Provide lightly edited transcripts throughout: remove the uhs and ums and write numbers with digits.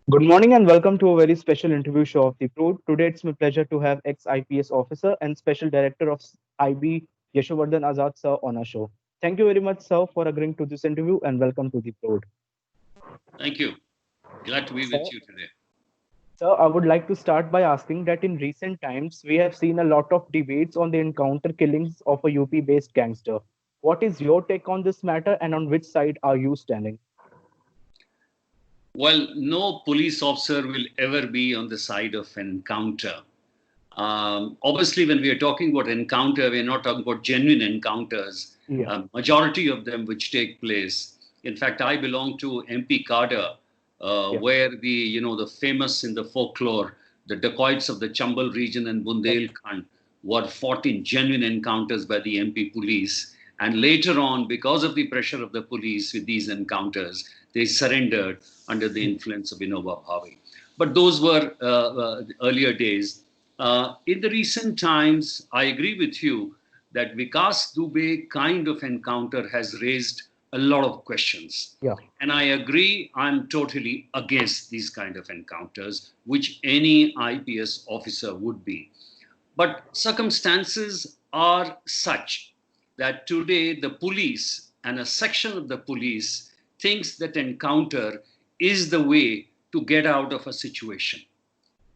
Good morning and welcome to a very special interview show of the Prode. Today it's my pleasure to have ex-IPS officer and Special Director of IB Yashovardhan Azad sir on our show. Thank you very much sir for agreeing to this interview and welcome to the Prode. Thank you. Glad to be Sir, with you today. sir, I would like to start by asking that in recent times we have seen a lot of debates on the encounter killings of a UP-based gangster. What is your take on this matter and on which side are you standing? Well, no police officer will ever be on the side of encounter. Obviously, when we are talking about encounter, we are not talking about genuine encounters. Yeah, Majority of them which take place. In fact, I belong to MP Kada, yeah, where the famous in the folklore, the dacoits of the Chambal region and correct. Bundelkhand were fought in genuine encounters by the MP police. And later on, because of the pressure of the police with these encounters, they surrendered under the influence of Vinoba Bhave. But those were earlier days. In the recent times, I agree with you that Vikas Dubey kind of encounter has raised a lot of questions. Yeah, And I agree, I'm totally against these kind of encounters, which any IPS officer would be. But circumstances are such that today the police and a section of the police thinks that encounter is the way to get out of a situation.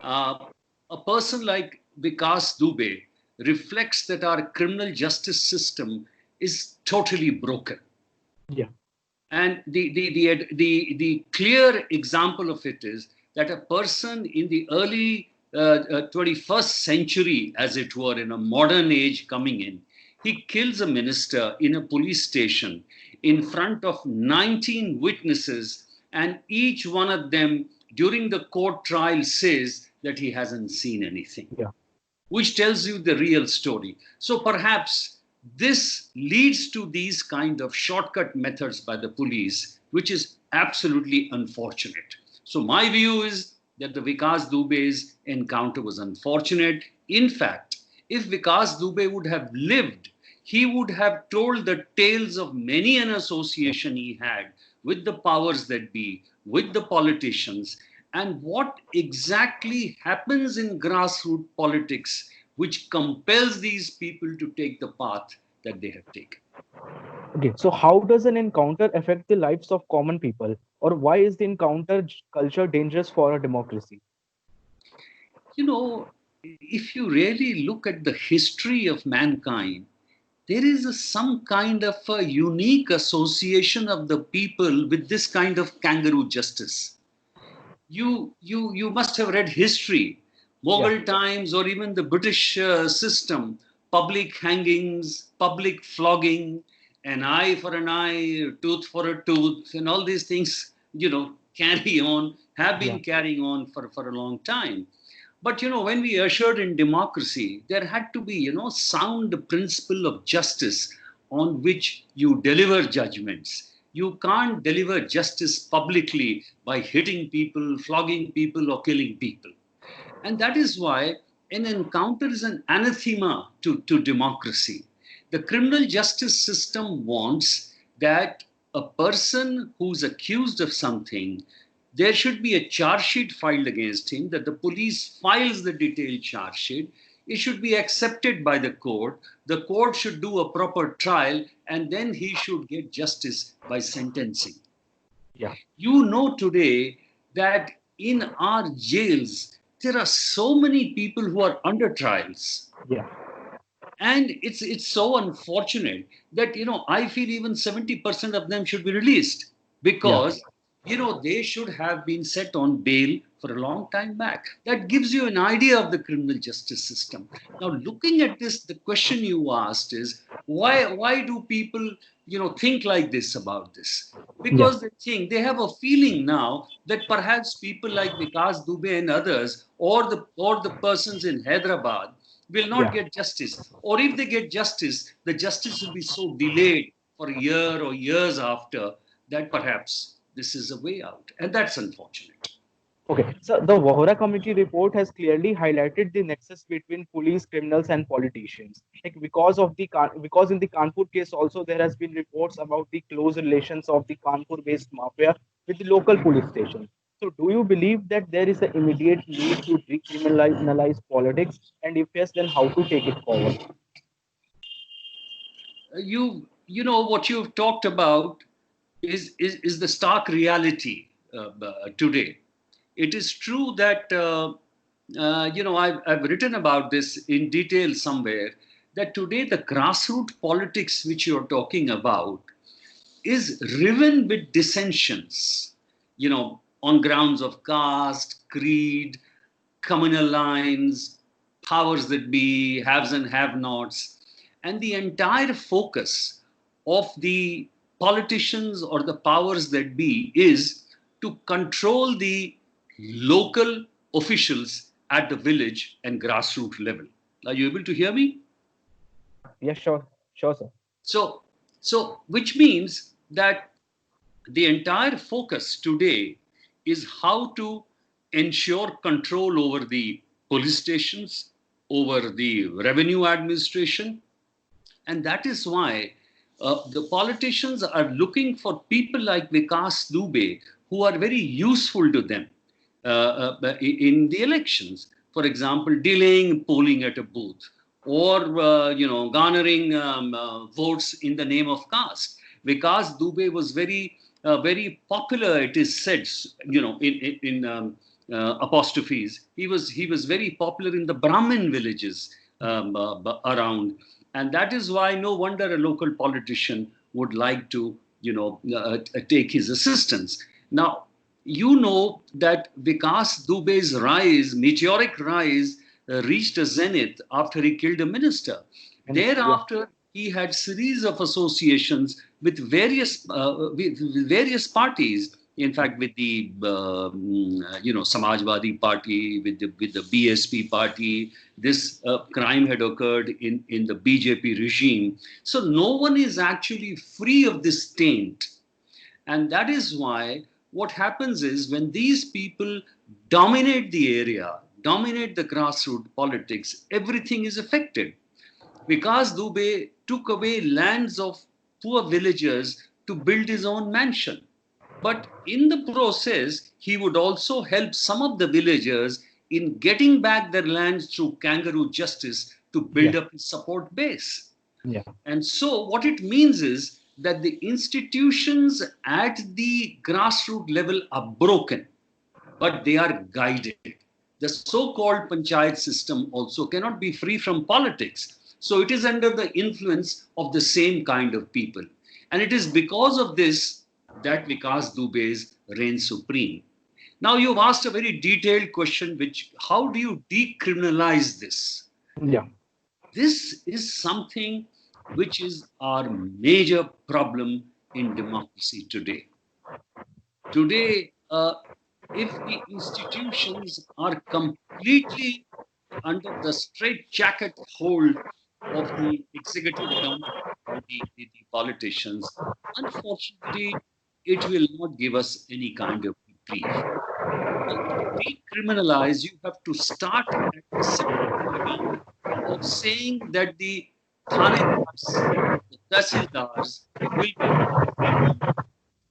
Uh, a person like Vikas Dubey reflects that our criminal justice system is totally broken. yeah, And the clear example of it is that a person in the early 21st century, as it were, in a modern age coming in, he kills a minister in a police station in front of 19 witnesses, and each one of them during the court trial says that he hasn't seen anything, yeah. which tells you the real story. So perhaps this leads to these kind of shortcut methods by the police, which is absolutely unfortunate. So my view is that the Vikas Dubey's encounter was unfortunate. In fact, if Vikas Dubey would have lived, he would have told the tales of many an association he had with the powers that be, with the politicians, and what exactly happens in grassroots politics which compels these people to take the path that they have taken. Okay, so how does an encounter affect the lives of common people, or why is the encounter culture dangerous for a democracy? You know, if you really look at the history of mankind, there is some kind of a unique association of the people with this kind of kangaroo justice. You must have read history, Yeah, Mughal times, or even the British system, public hangings, public flogging, an eye for an eye, tooth for a tooth, and all these things, carry on, have yeah, been carrying on for a long time. But when we ushered in democracy, there had to be sound principle of justice on which you deliver judgments. You can't deliver justice publicly by hitting people, flogging people, or killing people. And that is why an encounter is an anathema to democracy. The criminal justice system wants that a person who's accused of something, there should be a charge sheet filed against him, that the police files the detailed charge sheet. It should be accepted by the court. The court should do a proper trial, and then he should get justice by sentencing. yeah, You know today that in our jails, there are so many people who are under trials. yeah, And it's so unfortunate that I feel even 70% of them should be released, yeah. because they should have been set on bail for a long time back. That gives you an idea of the criminal justice system. Now, looking at this, the question you asked is, why do people think like this about this? Yeah, Because they have a feeling now that perhaps people like Vikas Dubey and others, or the persons in Hyderabad, will not yeah. get justice. Or if they get justice, the justice will be so delayed for a year or years after, that perhaps this is a way out. And that's unfortunate. Okay, so the Vohra committee report has clearly highlighted the nexus between police, criminals, and politicians. Like because in the Kanpur case also there has been reports about the close relations of the Kanpur-based mafia with the local police station. So, do you believe that there is an immediate need to decriminalize politics? And if yes, then how to take it forward? You know what you've talked about is the stark reality today. It is true that I've written about this in detail somewhere, that today the grassroots politics which you're talking about is riven with dissensions, on grounds of caste, creed, communal lines, powers that be, haves and have nots. And the entire focus of the politicians or the powers that be is to control the local officials at the village and grassroots level. Are you able to hear me? Yeah, sure, sure, sir. So, so which means that the entire focus today is how to ensure control over the police stations, over the revenue administration. And that is why the politicians are looking for people like Vikas Dubey who are very useful to them in the elections. For example, delaying polling at a booth, or garnering votes in the name of caste. Vikas Dubey was very popular. It is said, in apostrophes. He was very popular in the Brahmin villages around, and that is why no wonder a local politician would like to take his assistance. Now, you know that Vikas Dubey's rise, meteoric rise, reached a zenith after he killed a minister. Minister, yeah, Thereafter, he had series of associations with various parties. In fact, with the Samajwadi Party, with the BSP party. This crime had occurred in the BJP regime. So no one is actually free of this taint. And that is why what happens is, when these people dominate the area, dominate the grassroots politics, everything is affected. Vikas Dubey took away lands of poor villagers to build his own mansion. But in the process, he would also help some of the villagers in getting back their lands through kangaroo justice to build yeah, up his support base. yeah, And so, what it means is that the institutions at the grassroots level are broken, but they are guided. The so called panchayat system also cannot be free from politics. So, it is under the influence of the same kind of people. And it is because of this that Vikas Dubey's reign supreme. Now, you've asked a very detailed question, which how do you decriminalize this? yeah, This is something which is our major problem in democracy today. Today, if the institutions are completely under the straitjacket hold of the executive government or the politicians, unfortunately, it will not give us any kind of reprieve. Now, to decriminalize, you have to start at the central level of saying that the thanedars, the tahsildars, will be privy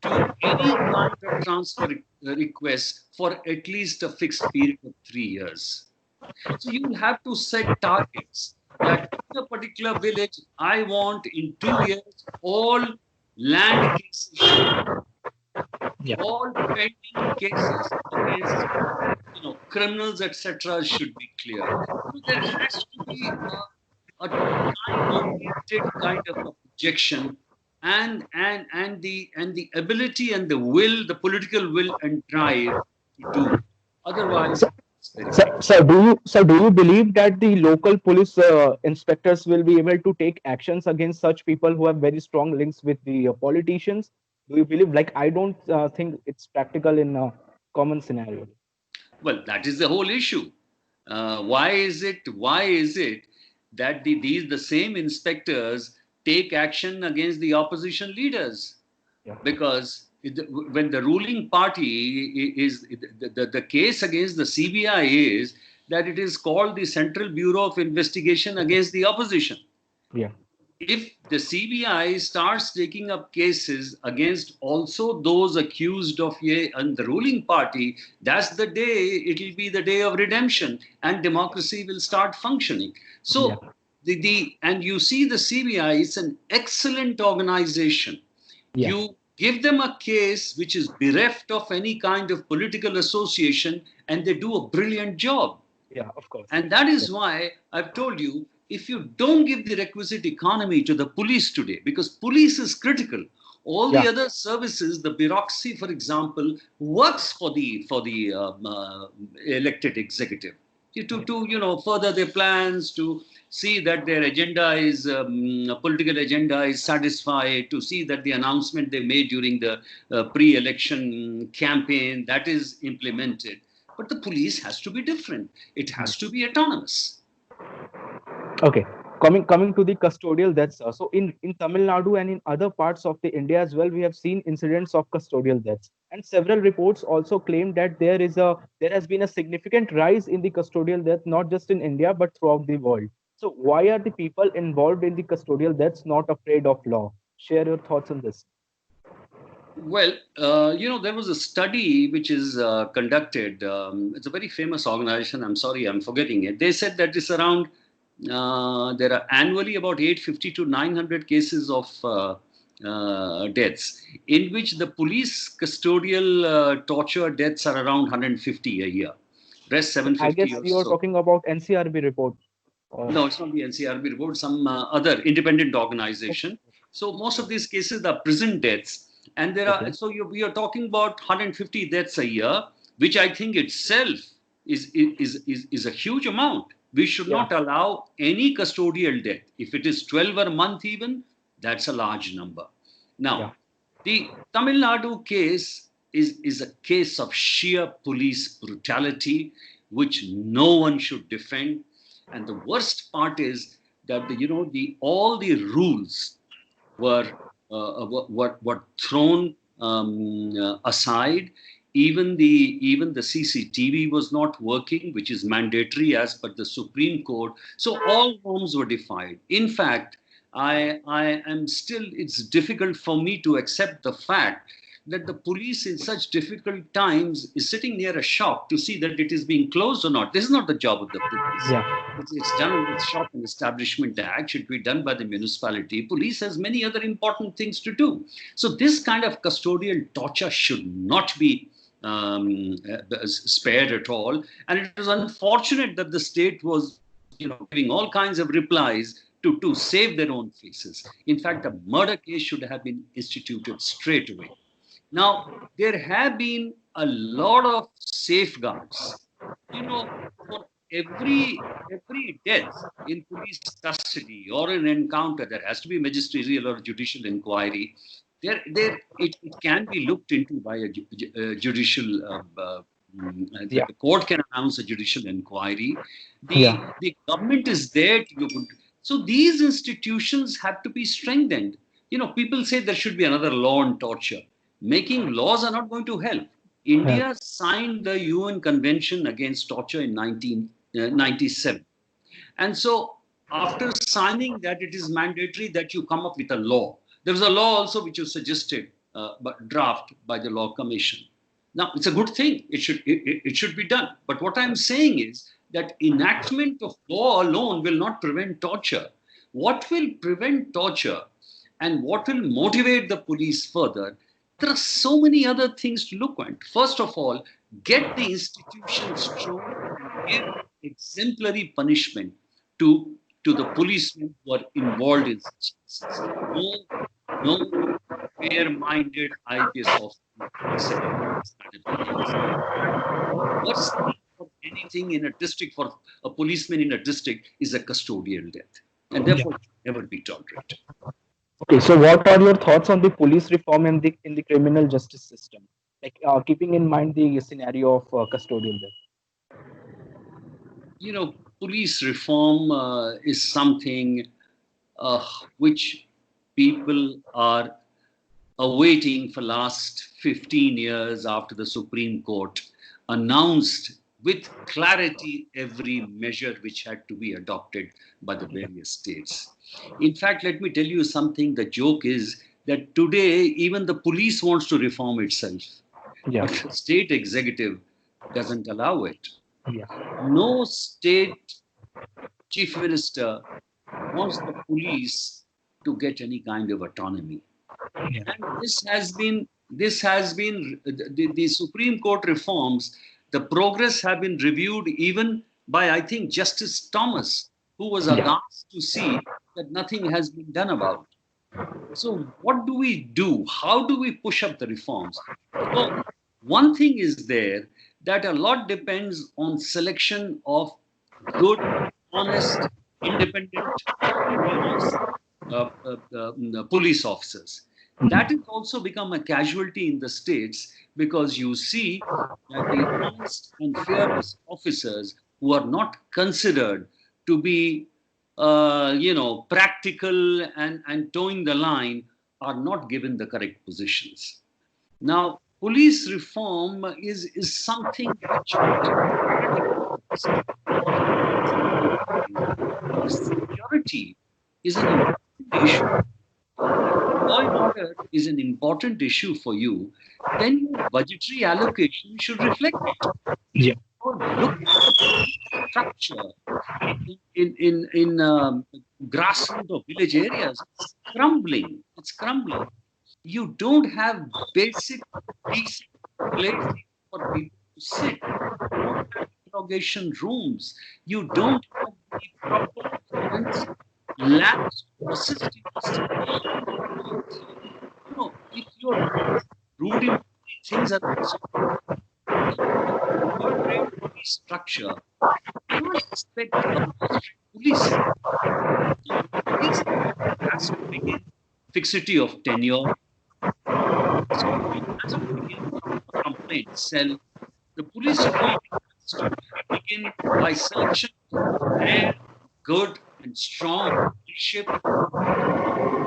to any kind of transfer request for at least a fixed period of 3 years. So you will have to set targets that in a particular village, I want in 2 years all land cases should be, yeah. all pending cases against criminals, etc., should be cleared. So there has to be a time-oriented kind of a projection, and the ability and the will, the political will and drive to do it. Otherwise, it's very difficult. Do you believe that the local police inspectors will be able to take actions against such people who have very strong links with the politicians? Do you believe? Like, I don't think it's practical in a common scenario. Well, that is the whole issue. Why is it that the same inspectors take action against the opposition leaders? Yeah, Because when the ruling party is the case against the CBI is that it is called the Central Bureau of Investigation against the opposition. yeah, if the CBI starts taking up cases against also those accused of and the ruling party, that's the day, it'll be the day of redemption and democracy will start functioning. Yeah. So, and you see the CBI, it's an excellent organization. Yeah. You give them a case which is bereft of any kind of political association, and they do a brilliant job. Yeah, of course. And that is why I've told you, if you don't give the requisite economy to the police today, because police is critical, all the Yeah. other services, the bureaucracy, for example, works for the elected executive to further their plans, to see that their agenda is political agenda is satisfied, to see that the announcement they made during the pre-election campaign that is implemented. But the police has to be different. It has to be autonomous. Okay. Coming to the custodial deaths. So in Tamil Nadu and in other parts of the India as well, we have seen incidents of custodial deaths. And several reports also claim that there has been a significant rise in the custodial death, not just in India, but throughout the world. So why are the people involved in the custodial deaths not afraid of law? Share your thoughts on this. Well, there was a study which is conducted. It's a very famous organization. I'm sorry, I'm forgetting it. They said that it's around, there are annually about 850 to 900 cases of deaths, in which the police custodial torture deaths are around 150 a year. Rest I 750 guess or you are so. talking about NCRB report. Or No, it's not the NCRB report, some other independent organization. So most of these cases are prison deaths. And okay. so we are talking about 150 deaths a year, which I think itself is a huge amount. We should Yeah. not allow any custodial death. If it is 12 a month even, that's a large number. Yeah. Now, the Tamil Nadu case is a case of sheer police brutality, which no one should defend. And the worst part is that all the rules were were thrown aside. Even the CCTV was not working, which is mandatory as per the Supreme Court. So all norms were defied. In fact, I am still. It's difficult for me to accept the fact that the police in such difficult times is sitting near a shop to see that it is being closed or not. This is not the job of the police. Yeah. It's done under the Shop and Establishment Act, should be done by the municipality. Police has many other important things to do. So this kind of custodial torture should not be spared at all. And it was unfortunate that the state was, giving all kinds of replies to save their own faces. In fact, a murder case should have been instituted straight away. Now, there have been a lot of safeguards. For every death in police custody or an encounter, there has to be magisterial or judicial inquiry. It can be looked into by a judicial. Yeah. The court can announce a judicial inquiry. Yeah. The government is there to look into. So these institutions have to be strengthened. People say there should be another law on torture. Making laws are not going to help. Help. India signed the UN Convention Against Torture in 1997. And so, after signing that, it is mandatory that you come up with a law. There was a law also which was suggested, draft by the Law Commission. Now, it's a good thing. It should be done. But what I'm saying is that enactment of law alone will not prevent torture. What will prevent torture and what will motivate the police further? There are so many other things to look at. First of all, get the institutions strong and give exemplary punishment to the policemen who are involved in such cases. No fair-minded IPS officer accept this kind of behavior. Worst thing for anything in a district, for a policeman in a district, is a custodial death, and Yeah. therefore should never be tolerated. Okay, so what are your thoughts on the police reform in the criminal justice system? Like keeping in mind the scenario of custodial death. Police reform is something which people are awaiting for last 15 years after the Supreme Court announced with clarity every measure which had to be adopted by the various states. In fact, let me tell you something. The joke is that today even the police wants to reform itself, Yeah. but the state executive doesn't allow it. Yeah. No state chief minister wants the police to get any kind of autonomy. Yeah. And this has been the Supreme Court reforms. The progress have been reviewed even by, I think, Justice Thomas, who was Yeah. aghast to see that nothing has been done about it. So, what do we do? How do we push up the reforms? So, one thing is there that a lot depends on selection of good, honest, independent, police officers. That has also become a casualty in the states because you see that the honest and fearless officers who are not considered to be, practical and towing the line are not given the correct positions. Now, police reform is something which if security is an important issue, law and order is an important issue for you, then your budgetary allocation should reflect it. Yeah. Or look at the police structure in grassroots or village areas. It's crumbling. It's crumbling. You don't have basic, decent places for people to sit. You don't have interrogation rooms. You don't have the proper forensic labs to assist investigation. If you're rudimentary things are not solved, third rate police structure, you can't expect a first rate policing. So police has to begin fixity of tenure. It has to begin from a complaint cell. The police reform has to begin by selection of rare, good, and strong leadership.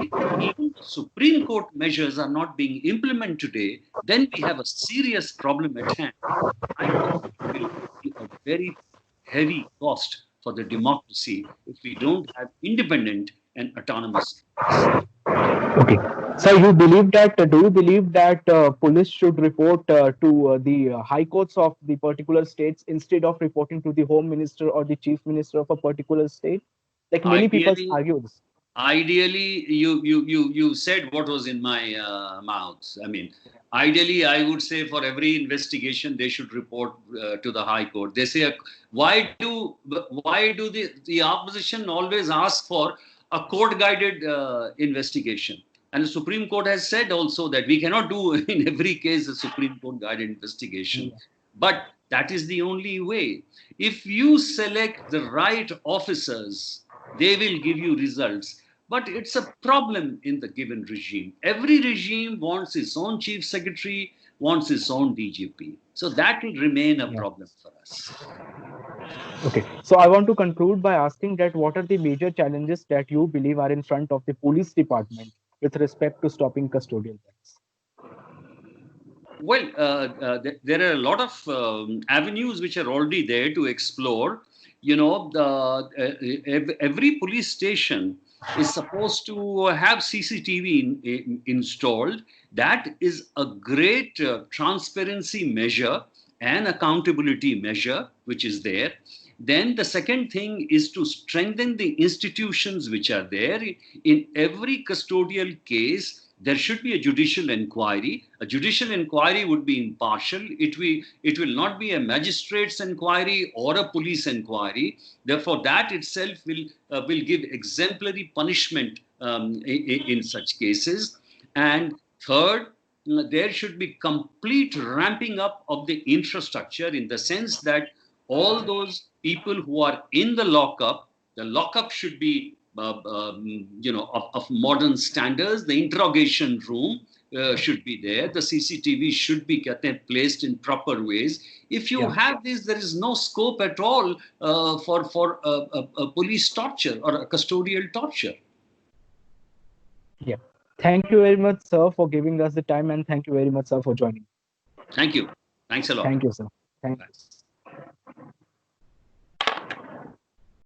If even the Supreme Court measures are not being implemented today, then we have a serious problem at hand. I think it will be a very heavy cost for the democracy if we don't have independent and autonomous police. Okay. So do you believe that police should report to the high courts of the particular states instead of reporting to the home minister or the chief minister of a particular state? Like many people Ideally, argue this. ideally, you said what was in my mouth. I mean, ideally, I would say for every investigation they should report to the High Court. They say, why do the opposition always ask for a court guided investigation? And the Supreme Court has said also that we cannot do in every case a Supreme Court guided investigation. Yeah. But that is the only way. If you select the right officers, they will give you results. But it's a problem in the given regime. Every regime wants its own chief secretary, wants its own DGP. So that will remain a Yeah. problem for us. Okay. So I want to conclude by asking that what are the major challenges that you believe are in front of the police department with respect to stopping custodial deaths? Well, there are a lot of avenues which are already there to explore. Every police station is supposed to have CCTV installed. That is a great transparency measure and accountability measure, which is there. Then the second thing is to strengthen the institutions which are there. In every custodial case, there should be a judicial inquiry. A judicial inquiry would be impartial. It will not be a magistrate's inquiry or a police inquiry. Therefore, that itself will give exemplary punishment in such cases. And third, there should be complete ramping up of the infrastructure in the sense that all those people who are in the lockup should be of modern standards. The interrogation room should be there. The CCTV should be placed in proper ways. If you Yeah. have this, there is no scope at all for police torture or a custodial torture. Yeah. Thank you very much, sir, for giving us the time, and thank you very much, sir, for joining. Thank you. Thanks a lot. Thank you, sir. Thank you.